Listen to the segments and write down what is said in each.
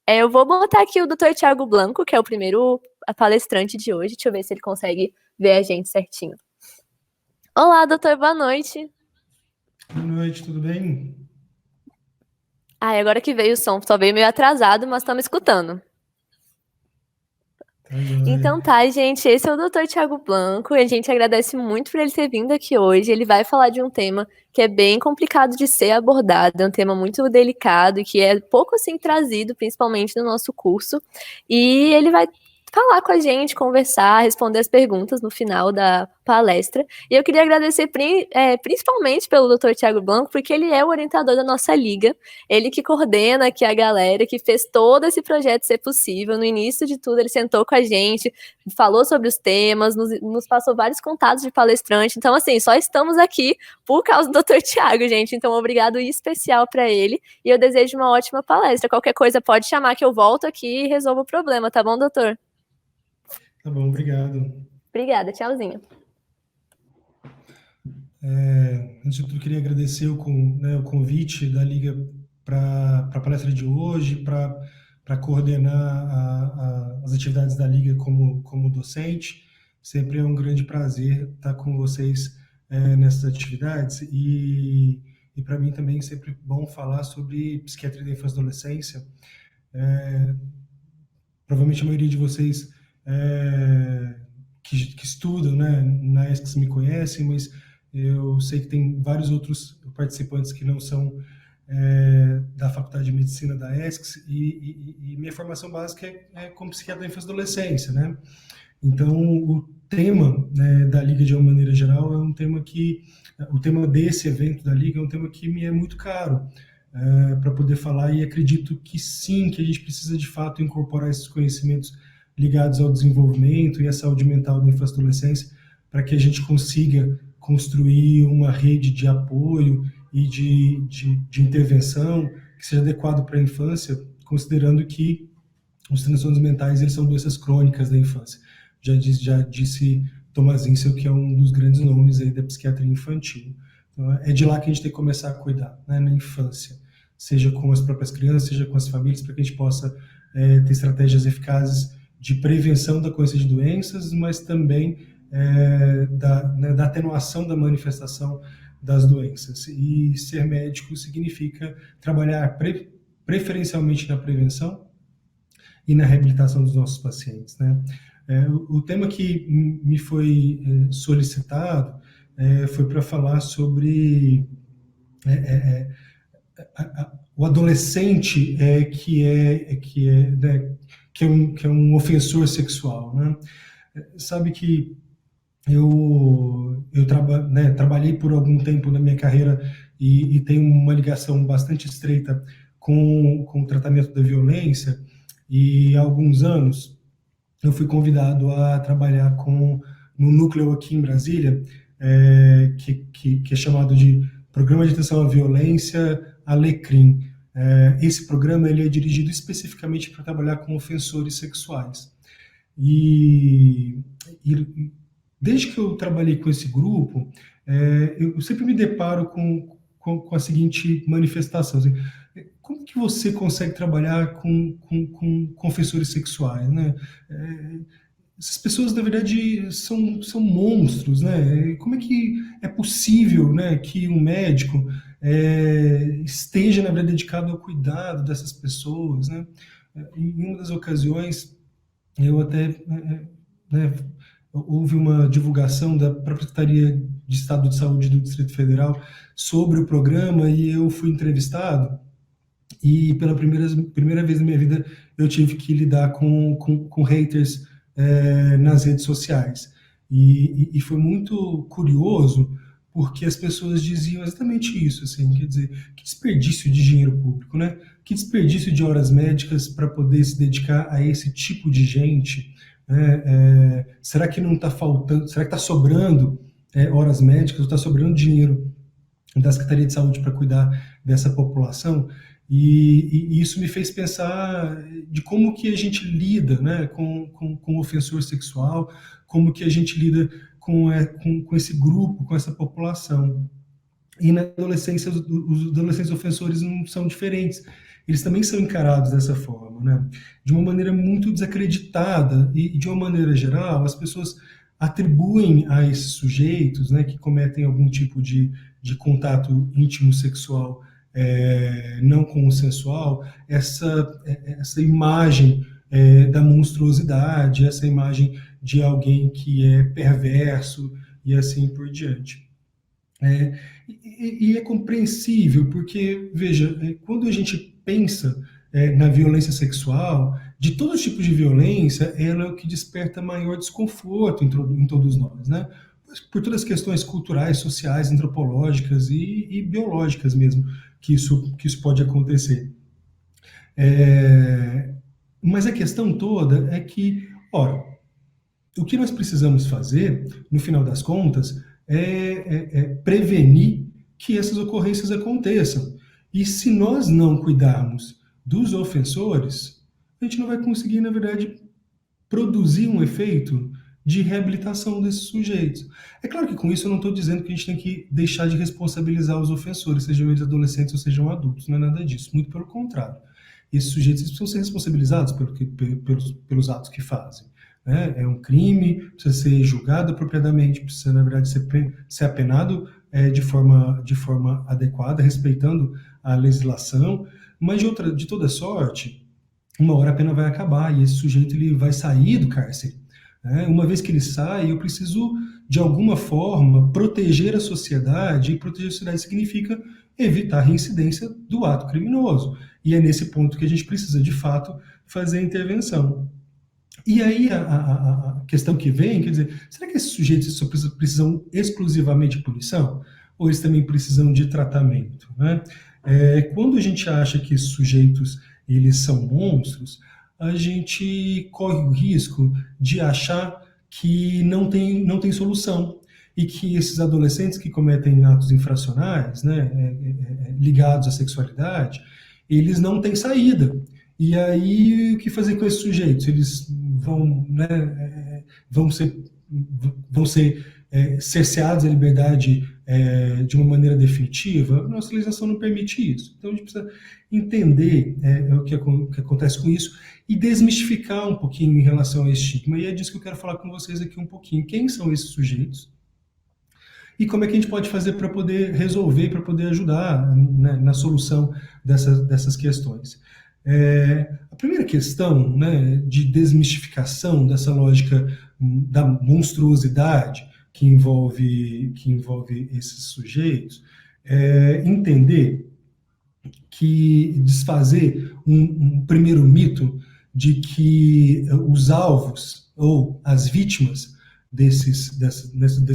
Eu vou botar aqui o Dr. Tiago Blanco, que é o primeiro palestrante de hoje. Deixa eu ver se ele consegue ver a gente certinho. Olá, doutor, boa noite. Boa noite, tudo bem? Ai, agora que veio o som, só veio meio atrasado, mas estamos escutando. Tá joia. Então tá, gente, esse é o Dr. Tiago Blanco e a gente agradece muito por ele ter vindo aqui hoje. Ele vai falar de um tema que é bem complicado de ser abordado, é um tema muito delicado e que é pouco assim trazido, principalmente no nosso curso. E ele vai falar com a gente, conversar, responder as perguntas no final da palestra. E eu queria agradecer principalmente pelo Dr. Tiago Blanco, porque ele é o orientador da nossa liga, ele que coordena aqui a galera, que fez todo esse projeto ser possível. No início de tudo, ele sentou com a gente, falou sobre os temas, nos passou vários contatos de palestrante. Então, assim, só estamos aqui por causa do Dr. Tiago, gente. Então, obrigado em especial para ele. E eu desejo uma ótima palestra. Qualquer coisa pode chamar que eu volto aqui e resolvo o problema, tá bom, doutor? Tá bom, obrigado. Obrigada, tchauzinho. Antes de tudo, queria agradecer o convite da Liga para a palestra de hoje, para coordenar as atividades da Liga como docente. Sempre é um grande prazer estar com vocês nessas atividades e para mim também é sempre bom falar sobre psiquiatria da infância e adolescência. Provavelmente a maioria de vocês que estudam, né, na ESCS me conhecem, mas eu sei que tem vários outros participantes que não são da Faculdade de Medicina da ESCS e minha formação básica é como psiquiatra da infância e adolescência, né? Então, o tema, né, da Liga de uma maneira geral é um tema o tema desse evento da Liga é um tema que me é muito caro para poder falar e acredito que sim, que a gente precisa de fato incorporar esses conhecimentos ligados ao desenvolvimento e à saúde mental da infância e adolescência para que a gente consiga construir uma rede de apoio e de intervenção que seja adequado para a infância, considerando que os transtornos mentais eles são doenças crônicas da infância. Já disse Thomas Insel, que é um dos grandes nomes aí da psiquiatria infantil. Então, é de lá que a gente tem que começar a cuidar, né, na infância, seja com as próprias crianças, seja com as famílias, para que a gente possa ter estratégias eficazes de prevenção da ocorrência de doenças, mas também da atenuação da manifestação das doenças. E ser médico significa trabalhar preferencialmente na prevenção e na reabilitação dos nossos pacientes, né? O tema que me foi solicitado foi para falar sobre o adolescente que é um ofensor sexual, né? Sabe que trabalhei por algum tempo na minha carreira e tenho uma ligação bastante estreita com o tratamento da violência, e há alguns anos eu fui convidado a trabalhar no núcleo aqui em Brasília, que é chamado de Programa de Atenção à Violência Alecrim. Esse programa ele é dirigido especificamente para trabalhar com ofensores sexuais. E desde que eu trabalhei com esse grupo, eu sempre me deparo com a seguinte manifestação. Assim, como que você consegue trabalhar com confessores sexuais, né? Essas pessoas, na verdade, são monstros, né? Como é que é possível, né, que um médico esteja, na verdade, dedicado ao cuidado dessas pessoas, né? Em uma das ocasiões, eu até, né, houve uma divulgação da própria Secretaria de Estado de Saúde do Distrito Federal sobre o programa e eu fui entrevistado e pela primeira vez na minha vida eu tive que lidar com haters nas redes sociais. E foi muito curioso porque as pessoas diziam exatamente isso, assim, quer dizer, que desperdício de dinheiro público, né? Que desperdício de horas médicas para poder se dedicar a esse tipo de gente, né? Será que não está faltando, será que está sobrando horas médicas, ou está sobrando dinheiro da Secretaria de Saúde para cuidar dessa população? E isso me fez pensar de como que a gente lida, né, com o ofensor sexual, como que a gente lida com esse grupo, com essa população. E na adolescência, os adolescentes ofensores não são diferentes. eles também são encarados dessa forma, né? De uma maneira muito desacreditada e, de uma maneira geral, as pessoas atribuem a esses sujeitos, né, que cometem algum tipo de contato íntimo sexual não consensual, essa imagem da monstruosidade, essa imagem de alguém que é perverso e assim por diante. E é compreensível, porque, veja, quando a gente pensa na violência sexual, de todo tipo de violência, ela é o que desperta maior desconforto em todos nós, né? Por todas as questões culturais, sociais, antropológicas e biológicas mesmo, que isso pode acontecer. Mas a questão toda é que, ora, o que nós precisamos fazer, no final das contas, é prevenir que essas ocorrências aconteçam. E se nós não cuidarmos dos ofensores, a gente não vai conseguir, na verdade, produzir um efeito de reabilitação desses sujeitos. É claro que com isso eu não estou dizendo que a gente tem que deixar de responsabilizar os ofensores, sejam eles adolescentes ou sejam adultos, não é nada disso, muito pelo contrário. Esses sujeitos precisam ser responsabilizados pelos atos que fazem. É um crime, precisa ser julgado apropriadamente, precisa, na verdade, ser apenado de forma adequada, respeitando a legislação, mas de toda sorte, uma hora a pena vai acabar e esse sujeito ele vai sair do cárcere. Uma vez que ele sai, eu preciso, de alguma forma, proteger a sociedade, e proteger a sociedade significa evitar a reincidência do ato criminoso. E é nesse ponto que a gente precisa, de fato, fazer a intervenção. E aí a questão que vem, quer dizer, será que esses sujeitos só precisam exclusivamente de punição? Ou eles também precisam de tratamento? Né? Quando a gente acha que esses sujeitos eles são monstros, a gente corre o risco de achar que não tem solução e que esses adolescentes que cometem atos infracionais, né, ligados à sexualidade, eles não têm saída. E aí, o que fazer com esses sujeitos? Eles vão ser cerceados da liberdade de uma maneira definitiva? Nossa legislação não permite isso. Então, a gente precisa entender o que acontece com isso e desmistificar um pouquinho em relação ao estigma. E é disso que eu quero falar com vocês aqui um pouquinho. Quem são esses sujeitos? E como é que a gente pode fazer para poder resolver, para poder ajudar, né, na solução dessas questões? A primeira questão, né, de desmistificação dessa lógica da monstruosidade que envolve esses sujeitos, entender que desfazer um primeiro mito de que os alvos ou as vítimas desses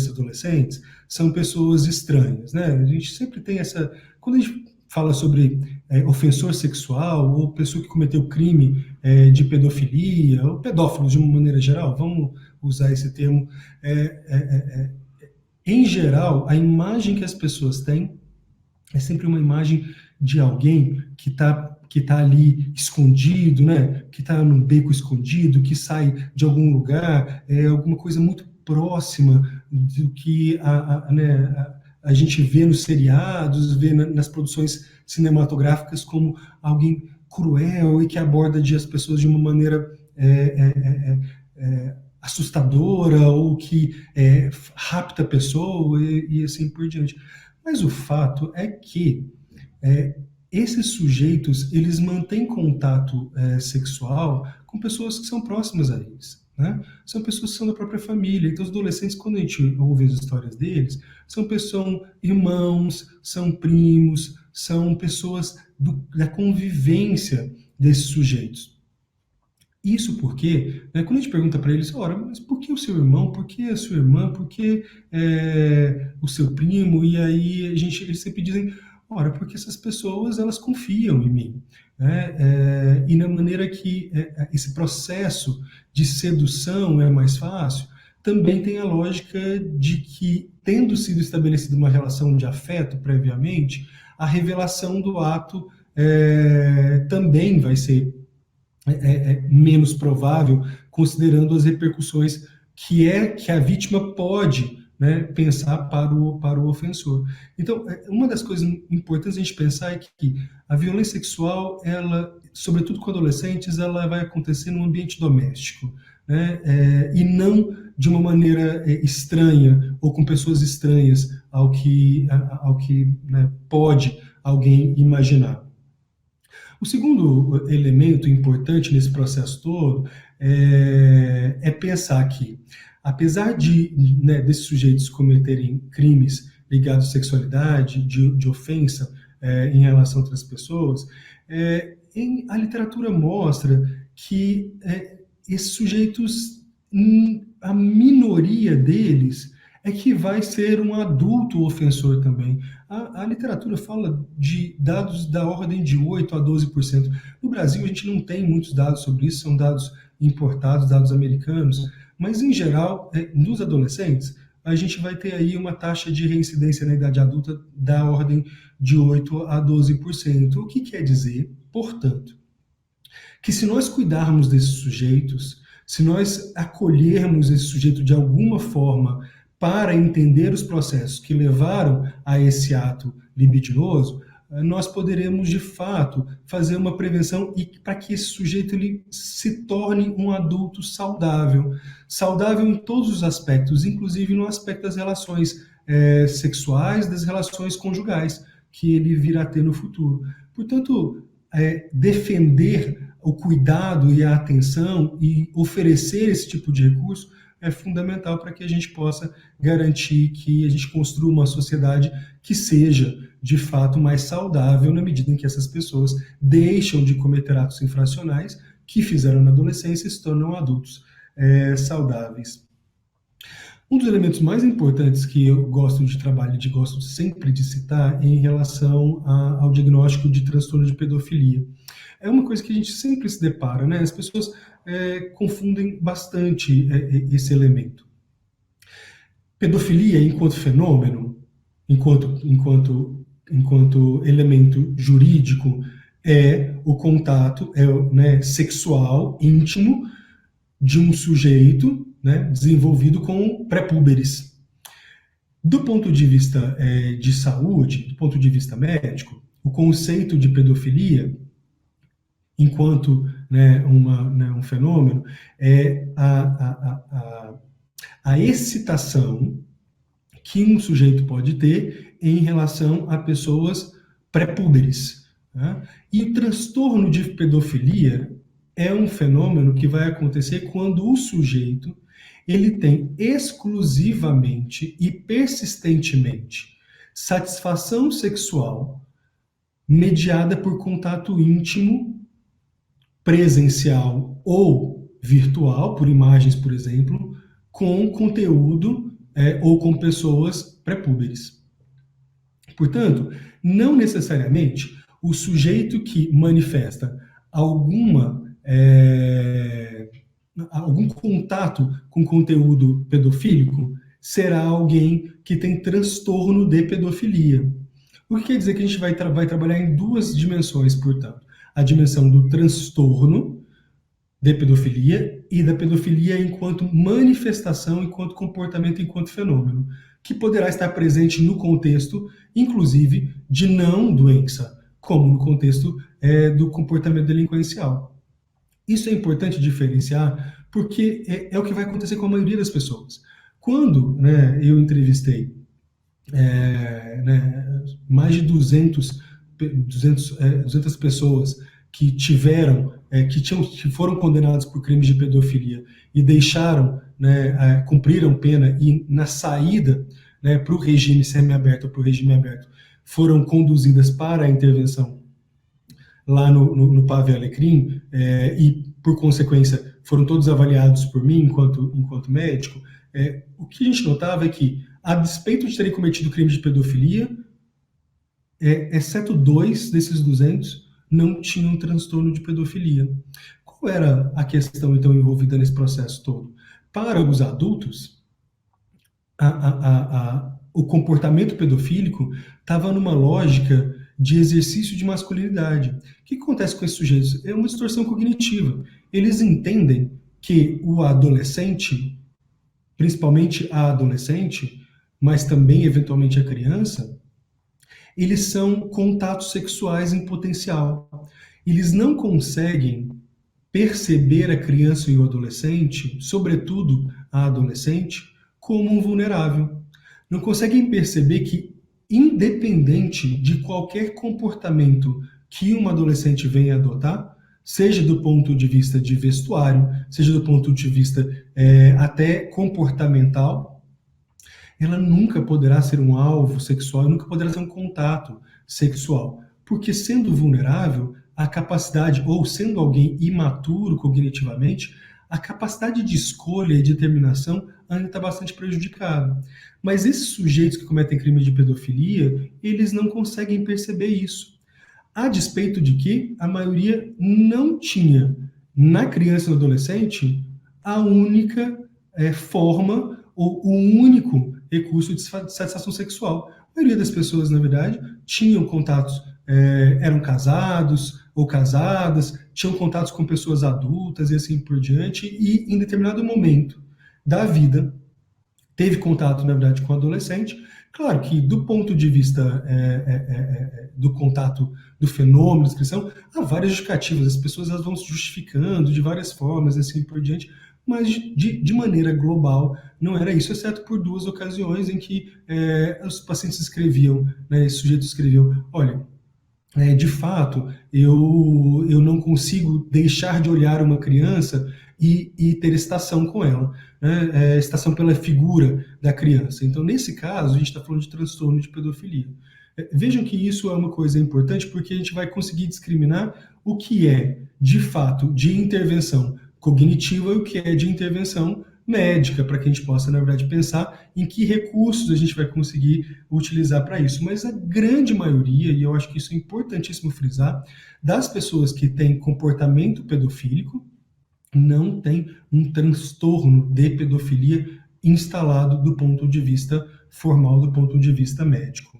adolescentes são pessoas estranhas, né? A gente sempre tem essa... Quando a gente fala sobre ofensor sexual ou pessoa que cometeu crime de pedofilia, ou pedófilos de uma maneira geral, vamos usar esse termo, em geral, a imagem que as pessoas têm é sempre uma imagem de alguém que está ali escondido, né? Que está num beco escondido, que sai de algum lugar, alguma coisa muito próxima do que a gente vê nos seriados, vê nas produções cinematográficas como alguém cruel e que aborda as pessoas de uma maneira assustadora ou que rapta a pessoa e assim por diante. Mas o fato é que esses sujeitos, eles mantêm contato sexual com pessoas que são próximas a eles, né? São pessoas que são da própria família. Então, os adolescentes, quando a gente ouve as histórias deles, são irmãos, são primos, são pessoas da convivência desses sujeitos. Isso porque, né, quando a gente pergunta para eles, ora, mas por que o seu irmão, por que a sua irmã, por que o seu primo? E aí eles sempre dizem, ora, porque essas pessoas, elas confiam em mim, né? E na maneira que esse processo de sedução é mais fácil, também tem a lógica de que, tendo sido estabelecida uma relação de afeto previamente, a revelação do ato também vai ser menos provável, considerando as repercussões que a vítima pode né, pensar para o ofensor. Então, uma das coisas importantes a gente pensar é que a violência sexual, ela, sobretudo com adolescentes, ela vai acontecer no ambiente doméstico, né, e não de uma maneira estranha ou com pessoas estranhas ao que né, pode alguém imaginar. O segundo elemento importante nesse processo todo é pensar que, apesar né, desses sujeitos cometerem crimes ligados à sexualidade, de ofensa em relação a outras pessoas, a literatura mostra que esses sujeitos, a minoria deles, é que vai ser um adulto ofensor também. A literatura fala de dados da ordem de 8 a 12%. No Brasil, a gente não tem muitos dados sobre isso, são dados importados, dados americanos, mas, em geral, nos adolescentes, a gente vai ter aí uma taxa de reincidência na idade adulta da ordem de 8 a 12%. O que quer dizer, portanto, que se nós cuidarmos desses sujeitos, se nós acolhermos esse sujeito de alguma forma para entender os processos que levaram a esse ato libidinoso, nós poderemos, de fato, fazer uma prevenção e para que esse sujeito ele se torne um adulto saudável. Saudável em todos os aspectos, inclusive no aspecto das relações sexuais, das relações conjugais, que ele virá a ter no futuro. Portanto, defender o cuidado e a atenção e oferecer esse tipo de recurso é fundamental para que a gente possa garantir que a gente construa uma sociedade que seja, de fato, mais saudável na medida em que essas pessoas deixam de cometer atos infracionais que fizeram na adolescência e se tornam adultos saudáveis. Um dos elementos mais importantes que eu gosto de trabalhar e gosto sempre de citar é em relação ao diagnóstico de transtorno de pedofilia. É uma coisa que a gente sempre se depara, né? As pessoas confundem bastante esse elemento. Pedofilia enquanto fenômeno, enquanto elemento jurídico, é o contato né, sexual íntimo de um sujeito, né, desenvolvido com pré-púberes. Do ponto de vista de saúde, do ponto de vista médico, o conceito de pedofilia, enquanto né, um fenômeno, é a excitação que um sujeito pode ter em relação a pessoas pré-púberes. Né? E o transtorno de pedofilia é um fenômeno que vai acontecer quando o sujeito ele tem exclusivamente e persistentemente satisfação sexual mediada por contato íntimo, presencial ou virtual, por imagens, por exemplo, com conteúdo ou com pessoas pré-púberes. Portanto, não necessariamente o sujeito que manifesta algum contato com conteúdo pedofílico será alguém que tem transtorno de pedofilia. O que quer dizer que a gente vai trabalhar em duas dimensões, portanto. A dimensão do transtorno de pedofilia e da pedofilia enquanto manifestação, enquanto comportamento, enquanto fenômeno, que poderá estar presente no contexto, inclusive, de não doença, como no contexto do comportamento delinquencial. Isso é importante diferenciar, porque é o que vai acontecer com a maioria das pessoas. Quando eu entrevistei mais de 200 pessoas que que foram condenadas por crimes de pedofilia e deixaram, cumpriram pena e na saída para o regime semiaberto ou para o regime aberto foram conduzidas para a intervenção lá no Pavê Alecrim e, por consequência, foram todos avaliados por mim enquanto médico, o que a gente notava é que, a despeito de terem cometido crime de pedofilia, exceto 2 desses 200, não tinham transtorno de pedofilia. Qual era a questão, então, envolvida nesse processo todo? Para os adultos, o comportamento pedofílico estava numa lógica de exercício de masculinidade. O que acontece com esses sujeitos? É uma distorção cognitiva. Eles entendem que o adolescente, principalmente a adolescente, mas também eventualmente a criança, eles são contatos sexuais em potencial. Eles não conseguem perceber a criança e o adolescente, sobretudo a adolescente, como um vulnerável. Não conseguem perceber que, independente de qualquer comportamento que uma adolescente venha adotar, seja do ponto de vista de vestuário, seja do ponto de vista até comportamental, ela nunca poderá ser um alvo sexual, nunca poderá ser um contato sexual. Porque sendo vulnerável, a capacidade, ou sendo alguém imaturo cognitivamente, a capacidade de escolha e determinação ainda está bastante prejudicada. Mas esses sujeitos que cometem crime de pedofilia, eles não conseguem perceber isso. A despeito de que a maioria não tinha, na criança e no adolescente, a única forma ou o único recurso de satisfação sexual. A maioria das pessoas, na verdade, tinham contatos, eram casados ou casadas, tinham contatos com pessoas adultas e assim por diante, e em determinado momento da vida teve contato, na verdade, com o adolescente. Claro que, do ponto de vista do contato, do fenômeno, da descrição, há várias justificativas, as pessoas elas vão se justificando de várias formas, assim por diante, mas de maneira global não era isso, exceto por 2 ocasiões em que os pacientes escreviam, né, esses sujeitos escreviam, olha, de fato, eu não consigo deixar de olhar uma criança e ter excitação com ela, né? Excitação pela figura da criança. Então, nesse caso, a gente está falando de transtorno de pedofilia. Vejam que isso é uma coisa importante porque a gente vai conseguir discriminar o que é, de fato, de intervenção cognitiva e o que é de intervenção médica, para que a gente possa, na verdade, pensar em que recursos a gente vai conseguir utilizar para isso. Mas a grande maioria, e eu acho que isso é importantíssimo frisar, das pessoas que têm comportamento pedofílico, não tem um transtorno de pedofilia instalado do ponto de vista formal, do ponto de vista médico.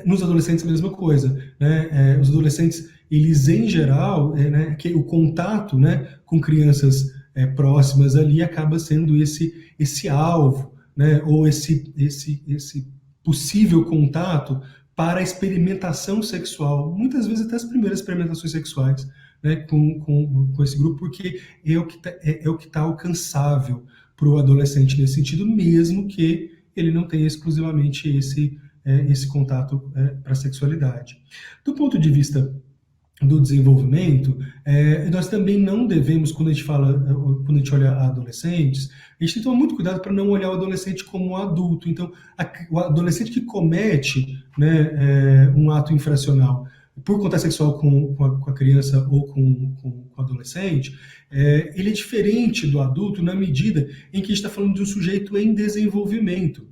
Nos adolescentes, a mesma coisa, né? Os adolescentes, eles em geral, né, que o contato, né, com crianças próximas ali acaba sendo esse alvo, né, ou esse possível contato para a experimentação sexual, muitas vezes até as primeiras experimentações sexuais, né, com esse grupo, porque é o que tá alcançável para o adolescente nesse sentido, mesmo que ele não tenha exclusivamente esse contato para a sexualidade. Do ponto de vista do desenvolvimento, nós também não devemos, quando a gente olha adolescentes, a gente tem que tomar muito cuidado para não olhar o adolescente como um adulto. Então, o adolescente que comete, né, um ato infracional por contato sexual com a criança ou com o adolescente, ele é diferente do adulto na medida em que a gente está falando de um sujeito em desenvolvimento.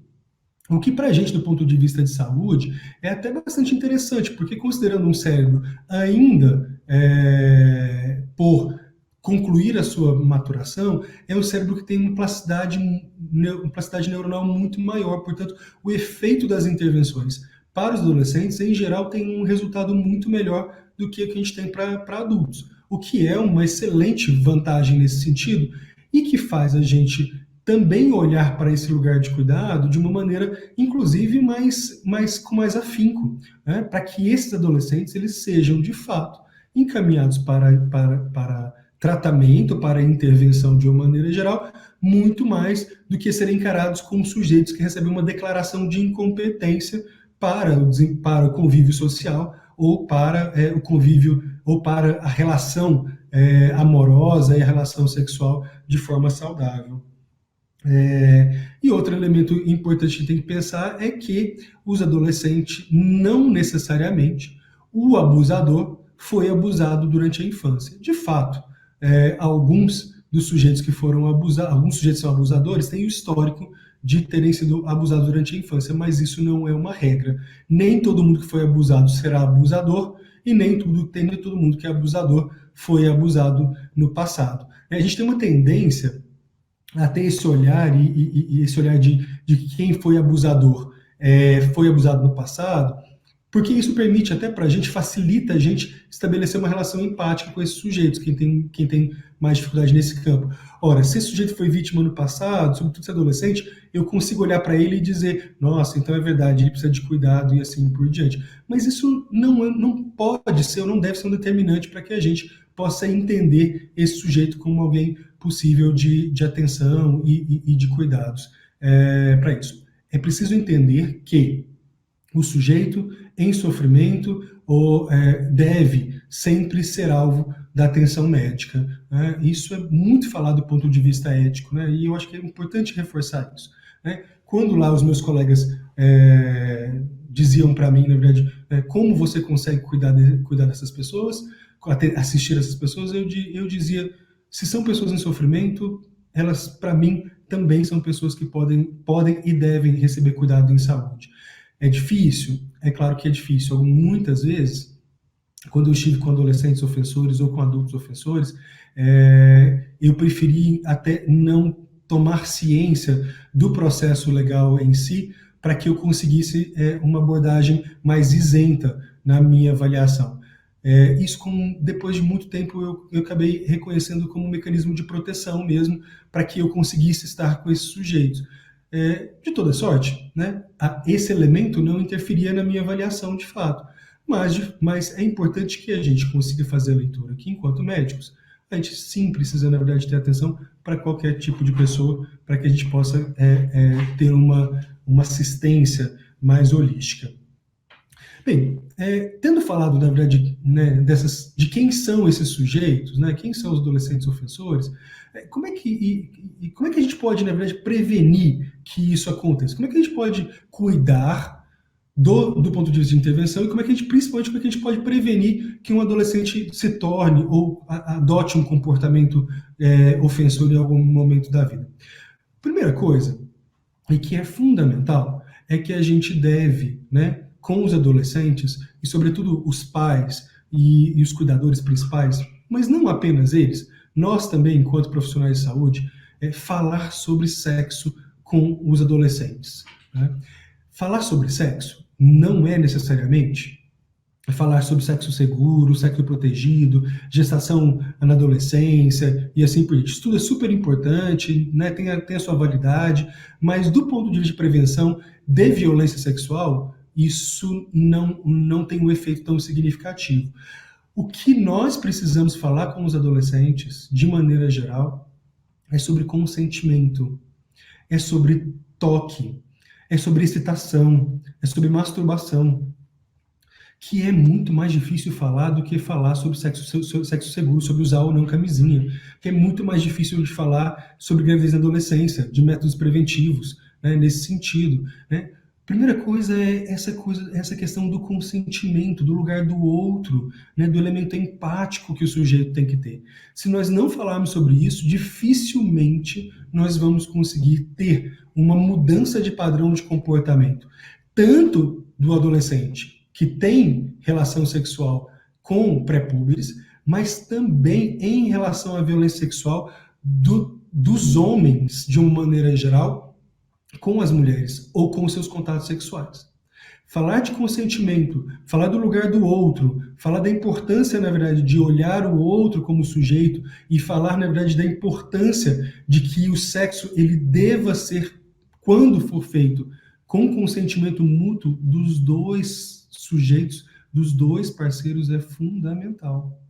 O que para a gente, do ponto de vista de saúde, é até bastante interessante, porque considerando um cérebro ainda por concluir a sua maturação, é um cérebro que tem uma plasticidade neuronal muito maior. Portanto, o efeito das intervenções para os adolescentes, em geral, tem um resultado muito melhor do que o que a gente tem para adultos. O que é uma excelente vantagem nesse sentido e que faz a gente também olhar para esse lugar de cuidado de uma maneira, inclusive, com mais afinco, né? Para que esses adolescentes eles sejam, de fato, encaminhados para tratamento, para intervenção de uma maneira geral, muito mais do que serem encarados como sujeitos que recebem uma declaração de incompetência para o convívio social ou para o convívio ou para a relação amorosa e a relação sexual de forma saudável. E outro elemento importante que tem que pensar é que os adolescentes, não necessariamente, o abusador foi abusado durante a infância. De fato, alguns dos sujeitos que foram abusados, alguns sujeitos são abusadores, têm o histórico de terem sido abusados durante a infância, mas isso não é uma regra. Nem todo mundo que foi abusado será abusador, e nem todo mundo que é abusador foi abusado no passado. A gente tem uma tendência a ter esse olhar, e esse olhar de que quem foi abusador foi abusado no passado, Porque isso permite até para a gente, facilita a gente estabelecer uma relação empática com esses sujeitos, quem tem mais dificuldade nesse campo. Ora, se esse sujeito foi vítima no passado, sobretudo se é adolescente, eu consigo olhar para ele e dizer, nossa, então é verdade, ele precisa de cuidado e assim por diante. Mas isso não pode ser ou não deve ser um determinante para que a gente possa entender esse sujeito como alguém possível de atenção e de cuidados para isso. É preciso entender que o sujeito em sofrimento deve sempre ser alvo da atenção médica, né? Isso é muito falado do ponto de vista ético, né? E eu acho que é importante reforçar isso, né? Quando lá os meus colegas diziam para mim, na verdade, como você consegue cuidar dessas pessoas, assistir essas pessoas, eu dizia, se são pessoas em sofrimento, elas, para mim, também são pessoas que podem e devem receber cuidado em saúde. É difícil? É claro que é difícil. Muitas vezes, quando eu estive com adolescentes ofensores ou com adultos ofensores, eu preferi até não tomar ciência do processo legal em si, para que eu conseguisse uma abordagem mais isenta na minha avaliação. Isso, depois de muito tempo, eu acabei reconhecendo como um mecanismo de proteção mesmo, para que eu conseguisse estar com esses sujeitos. De toda sorte, né? Esse elemento não interferia na minha avaliação de fato, mas é importante que a gente consiga fazer a leitura aqui enquanto médicos. A gente sim precisa, na verdade, ter atenção para qualquer tipo de pessoa, para que a gente possa ter uma assistência mais holística. Bem, tendo falado, na verdade, né, de quem são esses sujeitos, né, quem são os adolescentes ofensores, como é que a gente pode, na verdade, prevenir que isso aconteça? Como é que a gente pode cuidar do ponto de vista de intervenção e principalmente, como é que a gente pode prevenir que um adolescente se torne ou adote um comportamento ofensor em algum momento da vida? Primeira coisa, e que é fundamental, é que a gente deve, né, com os adolescentes, e sobretudo os pais e os cuidadores principais, mas não apenas eles, nós também, enquanto profissionais de saúde, falar sobre sexo com os adolescentes, né? Falar sobre sexo não é necessariamente falar sobre sexo seguro, sexo protegido, gestação na adolescência e assim por diante. Isso tudo é super importante, né? Tem a sua validade, mas do ponto de vista de prevenção de violência sexual, isso não tem um efeito tão significativo. O que nós precisamos falar com os adolescentes, de maneira geral, é sobre consentimento, é sobre toque, é sobre excitação, é sobre masturbação, que é muito mais difícil falar do que falar sobre sexo seguro, sobre usar ou não camisinha, que é muito mais difícil de falar sobre gravidez na adolescência, de métodos preventivos, né, nesse sentido, né? Primeira coisa é essa questão do consentimento, do lugar do outro, né, do elemento empático que o sujeito tem que ter. Se nós não falarmos sobre isso, dificilmente nós vamos conseguir ter uma mudança de padrão de comportamento, tanto do adolescente que tem relação sexual com pré-púberes, mas também em relação à violência sexual dos homens, de uma maneira geral, com as mulheres ou com seus contatos sexuais. Falar de consentimento, falar do lugar do outro, falar da importância, na verdade, de olhar o outro como sujeito e falar, na verdade, da importância de que o sexo ele deva ser, quando for feito, com consentimento mútuo dos dois sujeitos, dos dois parceiros, é fundamental.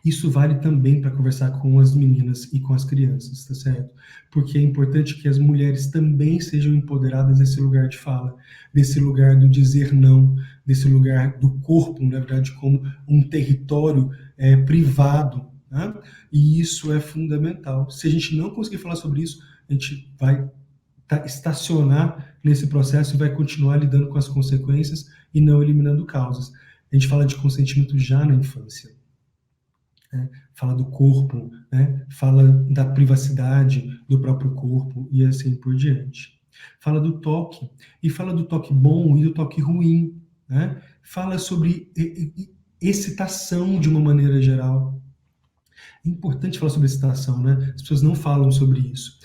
Isso vale também para conversar com as meninas e com as crianças, tá certo? Porque é importante que as mulheres também sejam empoderadas desse lugar de fala, desse lugar do dizer não, desse lugar do corpo, na verdade, como um território privado, né? E isso é fundamental. Se a gente não conseguir falar sobre isso, a gente vai estacionar nesse processo e vai continuar lidando com as consequências e não eliminando causas. A gente fala de consentimento já na infância. Fala do corpo, né? Fala da privacidade do próprio corpo e assim por diante. Fala do toque, e fala do toque bom e do toque ruim, né? Fala sobre excitação de uma maneira geral. É importante falar sobre excitação, né? As pessoas não falam sobre isso.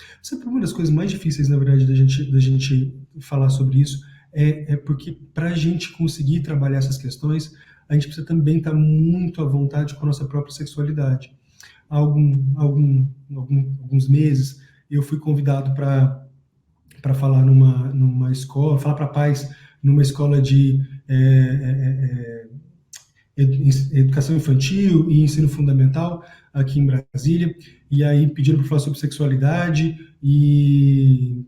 Uma das coisas mais difíceis, na verdade, da gente falar sobre isso é porque para a gente conseguir trabalhar essas questões, a gente precisa também estar muito à vontade com a nossa própria sexualidade. Há alguns meses, eu fui convidado para falar numa escola, falar para pais numa escola de educação infantil e ensino fundamental aqui em Brasília, e aí pediram para falar sobre sexualidade, e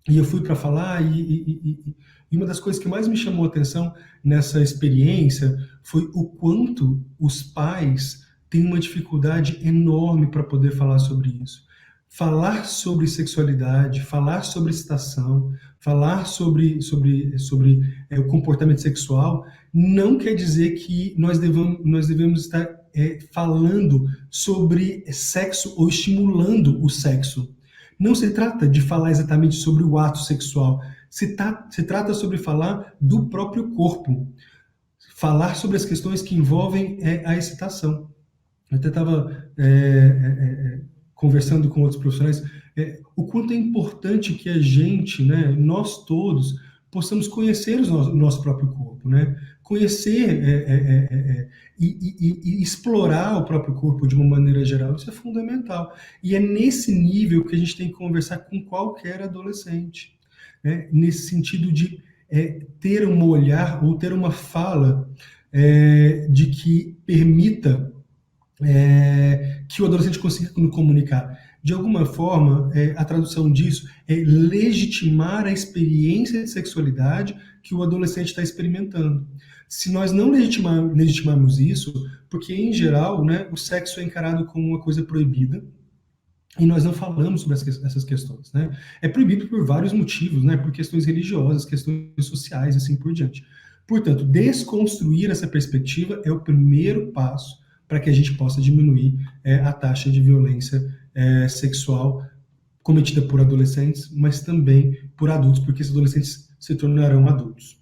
eu fui para falar, e uma das coisas que mais me chamou a atenção nessa experiência foi o quanto os pais têm uma dificuldade enorme para poder falar sobre isso. Falar sobre sexualidade, falar sobre excitação, falar sobre o comportamento sexual, não quer dizer que nós devemos estar falando sobre sexo ou estimulando o sexo. Não se trata de falar exatamente sobre o ato sexual, se trata sobre falar do próprio corpo, falar sobre as questões que envolvem a excitação. Eu até estava conversando com outros profissionais, o quanto é importante que a gente, né, nós todos, possamos conhecer o nosso próprio corpo, né? Conhecer e explorar o próprio corpo de uma maneira geral, isso é fundamental. E é nesse nível que a gente tem que conversar com qualquer adolescente, né? Nesse sentido de ter um olhar ou ter uma fala de que permita que o adolescente consiga comunicar. De alguma forma, a tradução disso é legitimar a experiência de sexualidade que o adolescente está experimentando. Se nós não legitimarmos isso, porque em geral, né, o sexo é encarado como uma coisa proibida, e nós não falamos sobre essas questões, né? É proibido por vários motivos, né? Por questões religiosas, questões sociais e assim por diante. Portanto, desconstruir essa perspectiva é o primeiro passo para que a gente possa diminuir a taxa de violência sexual cometida por adolescentes, mas também por adultos, porque esses adolescentes se tornarão adultos.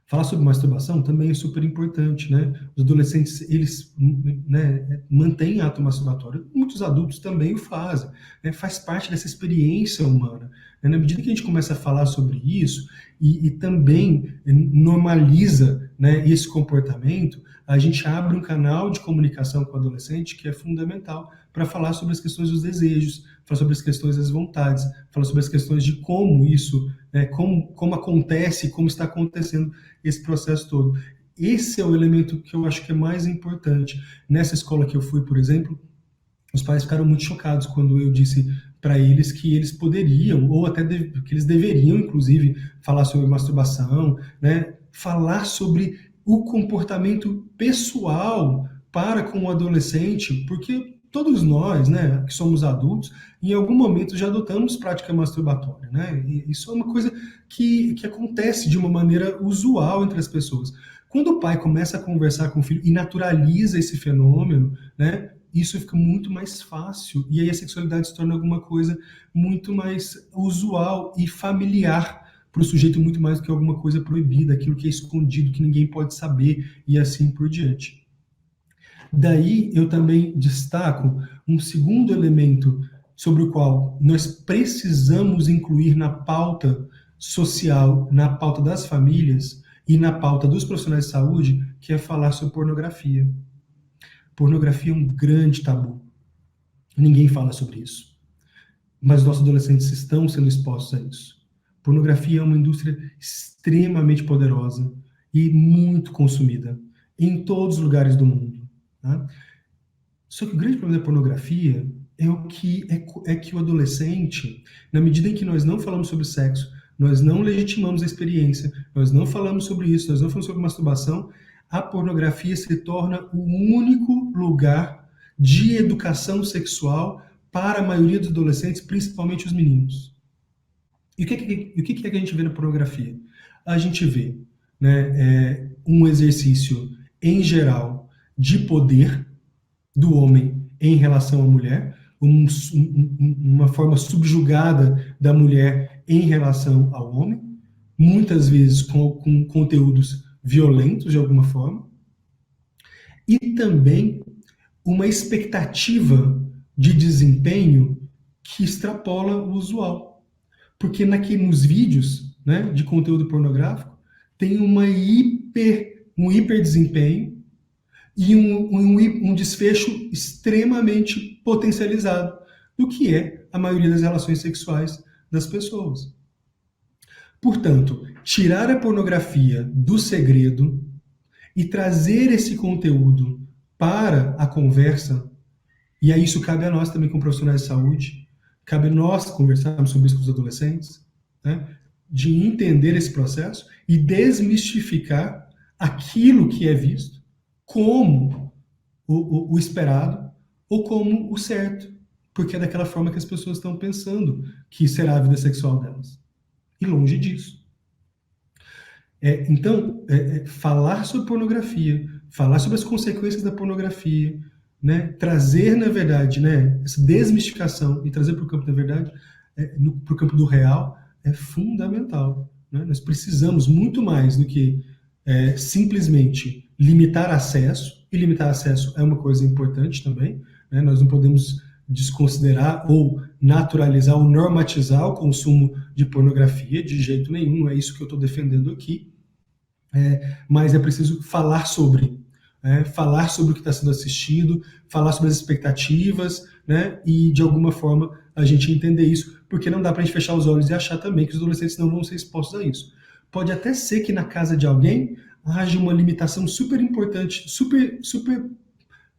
Falar sobre masturbação também é super importante, né? Os adolescentes, eles, né, mantêm ato masturbatório, muitos adultos também o fazem, né? Faz parte dessa experiência humana. Né? Na medida que a gente começa a falar sobre isso e também normaliza, né, esse comportamento, a gente abre um canal de comunicação com o adolescente que é fundamental para falar sobre as questões dos desejos, falar sobre as questões das vontades, falar sobre as questões de como isso, né, como acontece, como está acontecendo esse processo todo. Esse é o elemento que eu acho que é mais importante. Nessa escola que eu fui, por exemplo, os pais ficaram muito chocados quando eu disse para eles que eles poderiam, ou até que eles deveriam, inclusive, falar sobre masturbação, né, falar sobre o comportamento pessoal para com o adolescente, porque todos nós, né, que somos adultos, em algum momento já adotamos prática masturbatória, né? E isso é uma coisa que acontece de uma maneira usual entre as pessoas. Quando o pai começa a conversar com o filho e naturaliza esse fenômeno, né, isso fica muito mais fácil, e aí a sexualidade se torna alguma coisa muito mais usual e familiar para o sujeito, muito mais do que alguma coisa proibida, aquilo que é escondido, que ninguém pode saber, e assim por diante. Daí eu também destaco um segundo elemento sobre o qual nós precisamos incluir na pauta social, na pauta das famílias e na pauta dos profissionais de saúde, que é falar sobre pornografia. Pornografia é um grande tabu. Ninguém fala sobre isso. Mas nossos adolescentes estão sendo expostos a isso. Pornografia é uma indústria extremamente poderosa e muito consumida em todos os lugares do mundo. Tá? Só que o grande problema da pornografia é que o adolescente, na medida em que nós não falamos sobre sexo, nós não legitimamos a experiência, nós não falamos sobre isso, nós não falamos sobre masturbação, a pornografia se torna o único lugar de educação sexual para a maioria dos adolescentes, principalmente os meninos. E o que é que a gente vê na pornografia? A gente vê, né, um exercício, em geral, de poder do homem em relação à mulher, uma forma subjugada da mulher em relação ao homem, muitas vezes com conteúdos violentos de alguma forma, e também uma expectativa de desempenho que extrapola o usual. Porque nos vídeos né, de conteúdo pornográfico têm um hiper desempenho e um desfecho extremamente potencializado do que é a maioria das relações sexuais das pessoas. Portanto, tirar a pornografia do segredo e trazer esse conteúdo para a conversa, e aí isso cabe a nós também como profissionais de saúde, cabe a nós conversarmos sobre isso com os adolescentes, né, de entender esse processo e desmistificar aquilo que é visto como o esperado ou como o certo, porque é daquela forma que as pessoas estão pensando que será a vida sexual delas. E longe disso. Então, falar sobre pornografia, falar sobre as consequências da pornografia, né, trazer, na verdade, né, essa desmistificação e trazer para o campo da verdade, para o campo do real, é fundamental. Né? Nós precisamos muito mais do que simplesmente limitar acesso, e limitar acesso é uma coisa importante também, né? Nós não podemos desconsiderar ou naturalizar ou normatizar o consumo de pornografia de jeito nenhum, não é isso que eu estou defendendo aqui, mas é preciso falar sobre o que está sendo assistido, falar sobre as expectativas, né, e de alguma forma a gente entender isso, porque não dá para a gente fechar os olhos e achar também que os adolescentes não vão ser expostos a isso. Pode até ser que na casa de alguém haja uma limitação super importante, super, super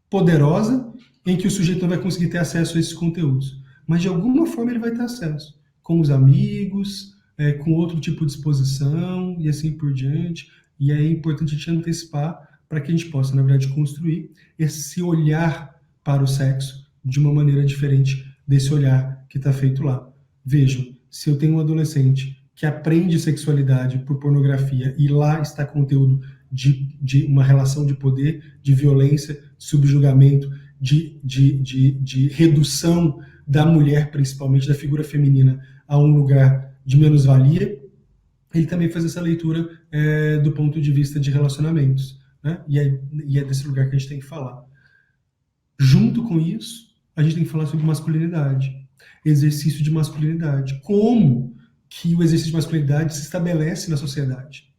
poderosa, em que o sujeito não vai conseguir ter acesso a esses conteúdos. Mas de alguma forma ele vai ter acesso, com os amigos, com outro tipo de exposição e assim por diante. E é importante a gente antecipar para que a gente possa, na verdade, construir esse olhar para o sexo de uma maneira diferente desse olhar que está feito lá. Vejam, se eu tenho um adolescente que aprende sexualidade por pornografia e lá está conteúdo de uma relação de poder, de violência, de subjugamento, de redução da mulher, principalmente da figura feminina, a um lugar de menos-valia, ele também faz essa leitura do ponto de vista de relacionamentos. Né? E é desse lugar que a gente tem que falar. Junto com isso, a gente tem que falar sobre masculinidade, exercício de masculinidade. Como que o exercício de masculinidade se estabelece na sociedade?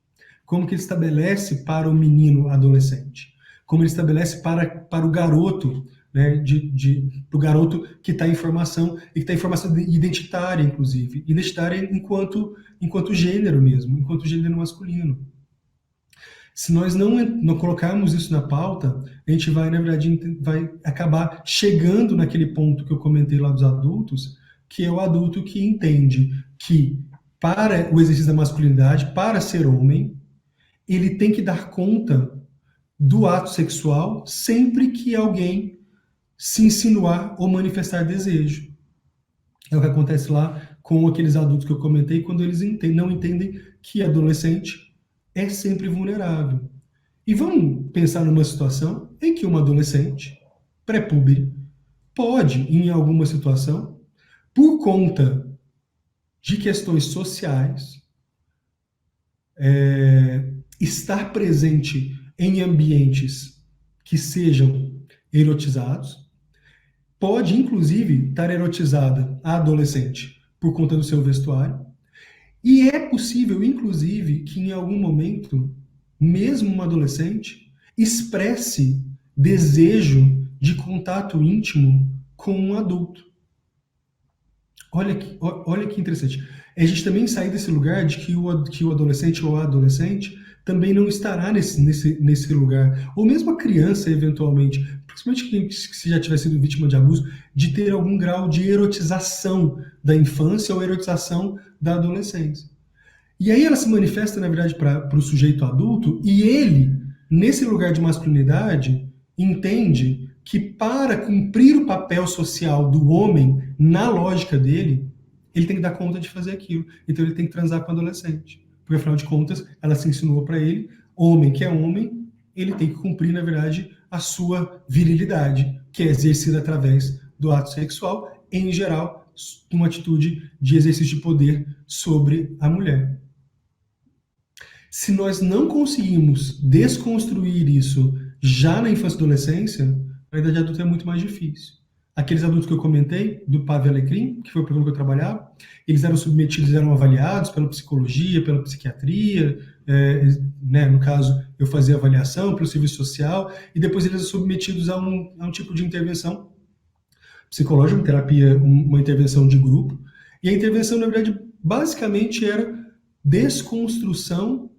Como que ele estabelece para o menino adolescente? Como ele estabelece para o garoto, né, para o garoto que está em formação, e que está em formação identitária, inclusive. Identitária enquanto gênero mesmo, enquanto gênero masculino. Se nós não colocarmos isso na pauta, a gente vai, na verdade, vai acabar chegando naquele ponto que eu comentei lá dos adultos, que é o adulto que entende que para o exercício da masculinidade, para ser homem, ele tem que dar conta do ato sexual sempre que alguém se insinuar ou manifestar desejo. É o que acontece lá com aqueles adultos que eu comentei, quando eles não entendem que adolescente é sempre vulnerável. E vamos pensar numa situação em que uma adolescente, pré-púbere, pode, em alguma situação, por conta de questões sociais, estar presente em ambientes que sejam erotizados, pode, inclusive, estar erotizada a adolescente por conta do seu vestuário, e é possível, inclusive, que em algum momento, mesmo uma adolescente, expresse desejo de contato íntimo com um adulto. Olha que interessante. É a gente também sair desse lugar de que o adolescente ou a adolescente também não estará nesse lugar. Ou mesmo a criança, eventualmente, principalmente se já tiver sido vítima de abuso, de ter algum grau de erotização da infância ou erotização da adolescência. E aí ela se manifesta, na verdade, para o sujeito adulto, e ele, nesse lugar de masculinidade, entende que para cumprir o papel social do homem, na lógica dele, ele tem que dar conta de fazer aquilo. Então ele tem que transar com a adolescente. Porque, afinal de contas, ela se insinuou para ele, homem que é homem, ele tem que cumprir, na verdade, a sua virilidade, que é exercida através do ato sexual, em geral, uma atitude de exercício de poder sobre a mulher. Se nós não conseguimos desconstruir isso já na infância e adolescência, a idade adulta é muito mais difícil. aqueles adultos que eu comentei, do Pave Alecrim, que foi o programa que eu trabalhava, eles eram submetidos, eram avaliados pela psicologia, pela psiquiatria, né, no caso, eu fazia avaliação pelo serviço social, e depois eles eram submetidos a um tipo de intervenção psicológica, uma terapia, uma intervenção de grupo, e a intervenção, na verdade, basicamente era desconstrução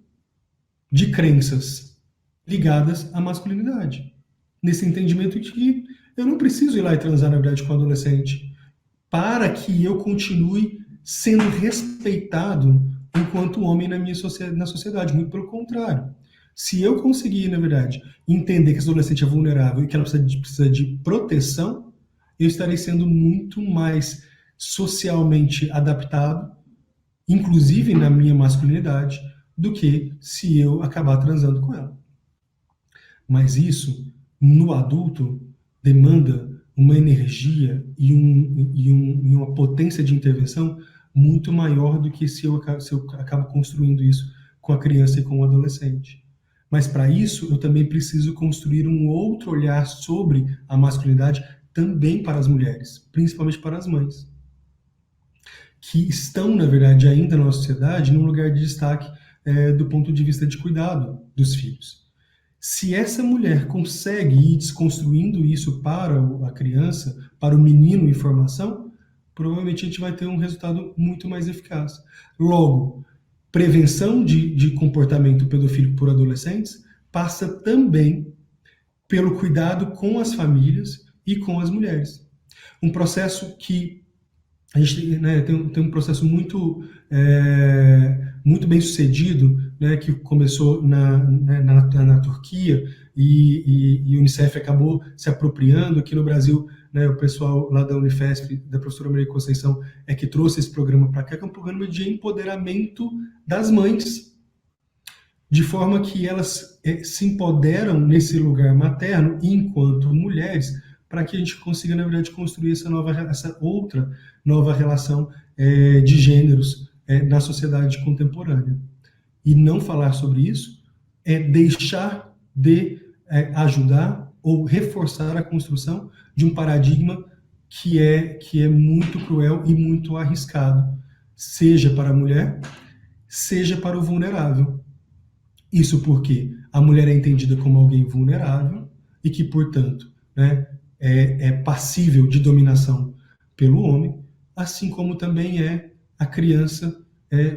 de crenças ligadas à masculinidade. Nesse entendimento de que eu não preciso ir lá e transar, na verdade, com o adolescente para que eu continue sendo respeitado enquanto homem na sociedade. Muito pelo contrário. Se eu conseguir, na verdade, entender que esse adolescente é vulnerável e que ela precisa de proteção, eu estarei sendo muito mais socialmente adaptado, inclusive na minha masculinidade, do que se eu acabar transando com ela. Mas isso, no adulto, demanda uma energia e uma potência de intervenção muito maior do que se eu acabo construindo isso com a criança e com o adolescente. Mas para isso, eu também preciso construir um outro olhar sobre a masculinidade também para as mulheres, principalmente para as mães, que estão, na verdade, ainda na nossa sociedade, num lugar de destaque do ponto de vista de cuidado dos filhos. Se essa mulher consegue ir desconstruindo isso para a criança, para o menino em formação, provavelmente a gente vai ter um resultado muito mais eficaz. Logo, prevenção de comportamento pedofílico por adolescentes passa também pelo cuidado com as famílias e com as mulheres. Um processo que a gente tem um processo muito bem sucedido, né, que começou na Turquia e a Unicef acabou se apropriando. Aqui no Brasil, né, o pessoal lá da Unifesp, da professora Maria Conceição, que trouxe esse programa para cá, que é um programa de empoderamento das mães, de forma que elas se empoderam nesse lugar materno enquanto mulheres, para que a gente consiga, na verdade, construir essa outra nova relação de gêneros na sociedade contemporânea. E não falar sobre isso é deixar de ajudar ou reforçar a construção de um paradigma que é muito cruel e muito arriscado, seja para a mulher, seja para o vulnerável. Isso porque a mulher é entendida como alguém vulnerável e que, portanto, né, é passível de dominação pelo homem, assim como também a criança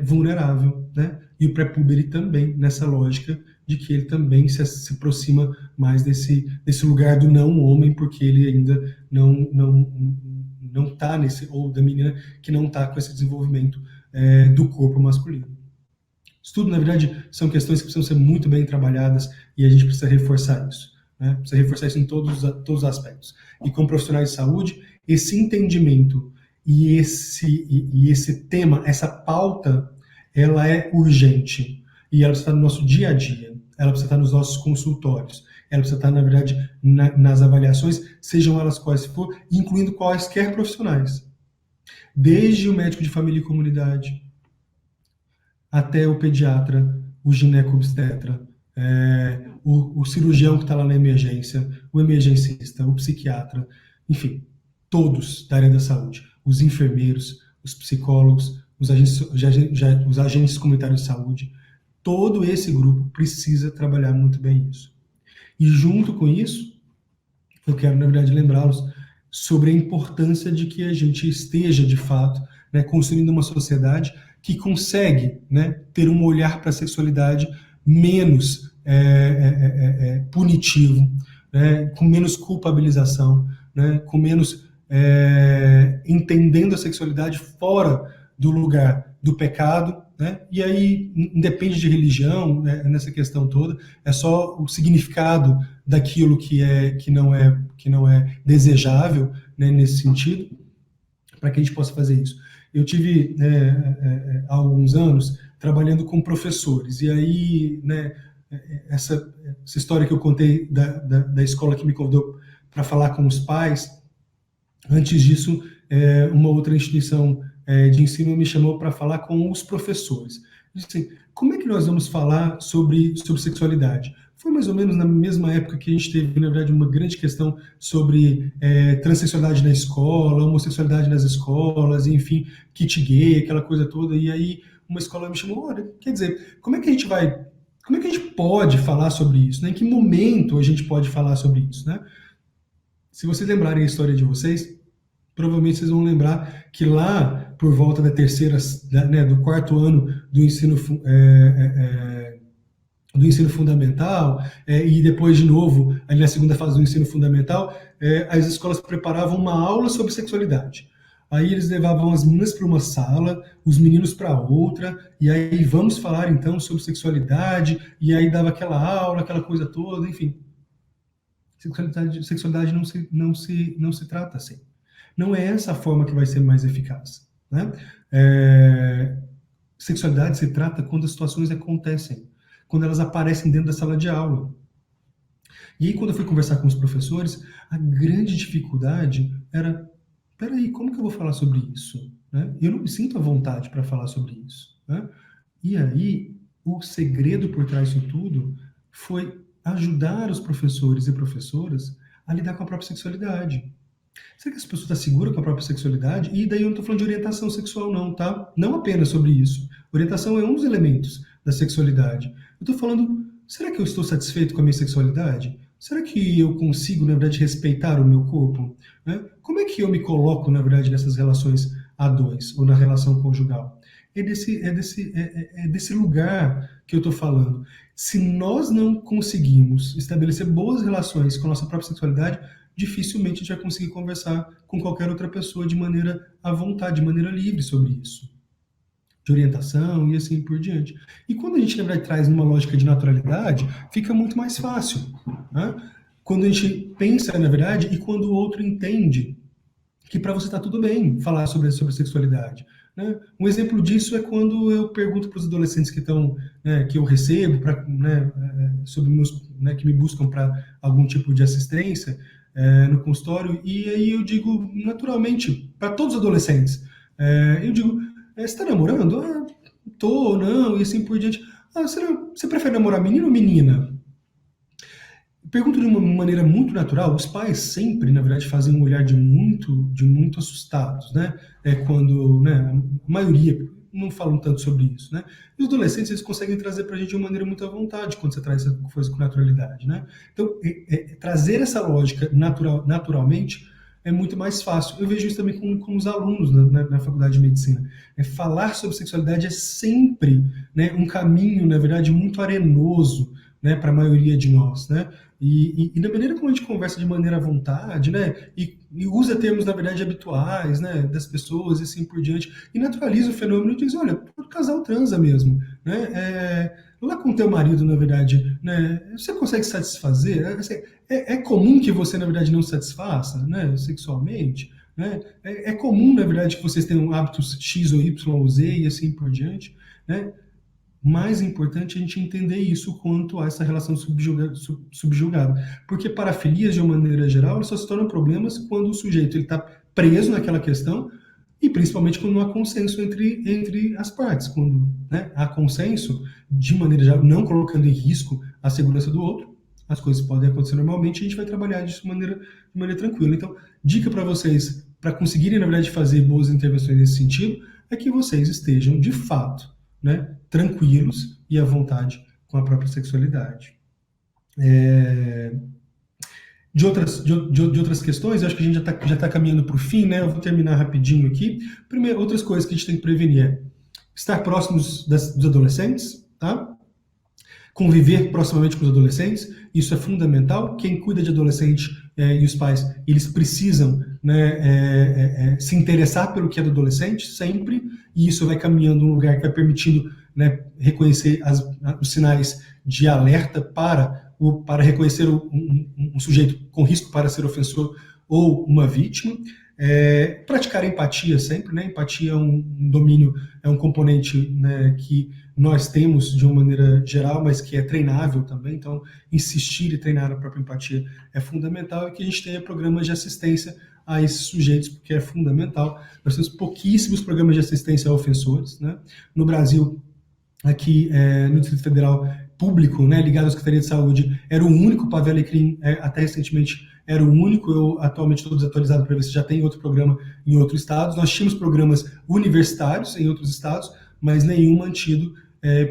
vulnerável, né? E o pré-puber também, nessa lógica de que ele também se aproxima mais desse lugar do não-homem, porque ele ainda não está nesse, ou da menina que não está com esse desenvolvimento do corpo masculino. Isso tudo, na verdade, são questões que precisam ser muito bem trabalhadas e a gente precisa reforçar isso. Né? Precisa reforçar isso em todos os aspectos. E como profissionais de saúde, esse entendimento e esse tema, essa pauta, ela é urgente. E ela precisa estar no nosso dia a dia. Ela precisa estar nos nossos consultórios. Ela precisa estar, na verdade, nas avaliações, sejam elas quais for, incluindo quaisquer profissionais. Desde o médico de família e comunidade, até o pediatra, o gineco-obstetra, o cirurgião que está lá na emergência, o emergencista, o psiquiatra, enfim, todos da área da saúde, os enfermeiros, os psicólogos, os agentes comunitários de saúde, todo esse grupo precisa trabalhar muito bem isso. E junto com isso, eu quero, na verdade, lembrá-los sobre a importância de que a gente esteja, de fato, né, construindo uma sociedade que consegue, né, ter um olhar para a sexualidade menos punitivo, né, com menos culpabilização, né, com menos entendendo a sexualidade fora do lugar do pecado, né, e aí independe de religião, né, nessa questão toda, é só o significado daquilo que não é desejável, né, nesse sentido, para que a gente possa fazer isso. Eu tive, há alguns anos, trabalhando com professores, e aí, né, essa história que eu contei da escola que me convidou para falar com os pais, antes disso, uma outra instituição de ensino me chamou para falar com os professores. Eu disse assim, como é que nós vamos falar sobre sexualidade? foi mais ou menos na mesma época que a gente teve, na verdade, uma grande questão sobre transexualidade na escola, homossexualidade nas escolas, enfim, kit gay, aquela coisa toda. E aí uma escola me chamou, olha, quer dizer, como é que a gente pode falar sobre isso, né? Em que momento a gente pode falar sobre isso, né? Se vocês lembrarem a história de vocês, provavelmente vocês vão lembrar que lá, por volta da terceira, né, do quarto ano do ensino fundamental, e depois de novo, ali na segunda fase do ensino fundamental, as escolas preparavam uma aula sobre sexualidade. Aí eles levavam as meninas para uma sala, os meninos para outra, e aí vamos falar então sobre sexualidade, e aí dava aquela aula, aquela coisa toda, enfim. Sexualidade não se trata assim. Não é essa a forma que vai ser mais eficaz, né? Sexualidade se trata quando as situações acontecem, quando elas aparecem dentro da sala de aula. E aí, quando eu fui conversar com os professores, a grande dificuldade era: peraí, como que eu vou falar sobre isso? Né? Eu não me sinto à vontade para falar sobre isso. Né? E aí, o segredo por trás disso tudo foi ajudar os professores e professoras a lidar com a própria sexualidade. Será que essa pessoa está segura com a própria sexualidade? E daí eu não estou falando de orientação sexual não, tá? Não apenas sobre isso. Orientação é um dos elementos da sexualidade. Eu estou falando, será que eu estou satisfeito com a minha sexualidade? Será que eu consigo, na verdade, respeitar o meu corpo? Né? Como é que eu me coloco, na verdade, nessas relações a dois, ou na relação conjugal? É desse lugar que eu estou falando. Se nós não conseguimos estabelecer boas relações com a nossa própria sexualidade, dificilmente a gente vai conseguir conversar com qualquer outra pessoa de maneira à vontade, de maneira livre sobre isso. De orientação e assim por diante. E quando a gente, na verdade, traz numa lógica de naturalidade, fica muito mais fácil. Né? Quando a gente pensa, na verdade, e quando o outro entende que para você está tudo bem falar sobre sexualidade. Né? Um exemplo disso é quando eu pergunto para os adolescentes que estão, né, que eu recebo, sobre né, que me buscam para algum tipo de assistência no consultório, e aí eu digo naturalmente para todos os adolescentes, eu digo: você está namorando? Ah, tô, não, e assim por diante. Ah, você prefere namorar menino ou menina? Pergunto de uma maneira muito natural. Os pais sempre, na verdade, fazem um olhar de muito assustados, né? Quando, né, a maioria não falam tanto sobre isso, né? E os adolescentes, eles conseguem trazer para a gente de uma maneira muito à vontade quando você traz essa coisa com naturalidade, né? Então, trazer essa lógica naturalmente é muito mais fácil. Eu vejo isso também com os alunos na faculdade de medicina. Falar sobre sexualidade é sempre, né, um caminho, na verdade, muito arenoso, né, para a maioria de nós, né? E da maneira como a gente conversa de maneira à vontade, né? E usa termos, na verdade, habituais, né, das pessoas e assim por diante, e naturaliza o fenômeno e diz: olha, todo casal transa mesmo, né? Lá com o teu marido, na verdade, né, você consegue satisfazer? É comum que você, na verdade, não satisfaça, né, sexualmente? Né? É comum, na verdade, que vocês tenham hábitos X ou Y ou Z e assim por diante, né? Mais importante a gente entender isso quanto a essa relação subjugada. Porque parafilias, de uma maneira geral, só se tornam problemas quando o sujeito está preso naquela questão e principalmente quando não há consenso entre as partes. Quando, né, há consenso, de maneira geral, não colocando em risco a segurança do outro, as coisas podem acontecer normalmente e a gente vai trabalhar disso de maneira tranquila. Então, dica para vocês, para conseguirem, na verdade, fazer boas intervenções nesse sentido, é que vocês estejam, de fato, né, tranquilos e à vontade com a própria sexualidade. De outras questões, eu acho que a gente já tá caminhando para o fim, né? Eu vou terminar rapidinho aqui. Primeiro, outras coisas que a gente tem que prevenir é estar próximos dos adolescentes, tá? Conviver proximamente com os adolescentes, isso é fundamental. Quem cuida de adolescente e os pais, eles precisam, né, se interessar pelo que é do adolescente, sempre, e isso vai caminhando num lugar que vai permitindo, né, reconhecer os sinais de alerta para reconhecer um sujeito com risco para ser ofensor ou uma vítima. Praticar empatia sempre, né? Empatia é um domínio, é um componente, né, que nós temos de uma maneira geral, mas que é treinável também. Então, insistir e treinar a própria empatia é fundamental, e que a gente tenha programas de assistência a esses sujeitos, porque é fundamental. Nós temos pouquíssimos programas de assistência a ofensores, né? No Brasil, aqui no Distrito Federal, público, né, ligado à Secretaria de Saúde, era o único, Pavê Alecrim, até recentemente, era o único. Eu atualmente estou desatualizado para ver se já tem outro programa em outros estados. Nós tínhamos programas universitários em outros estados, mas nenhum mantido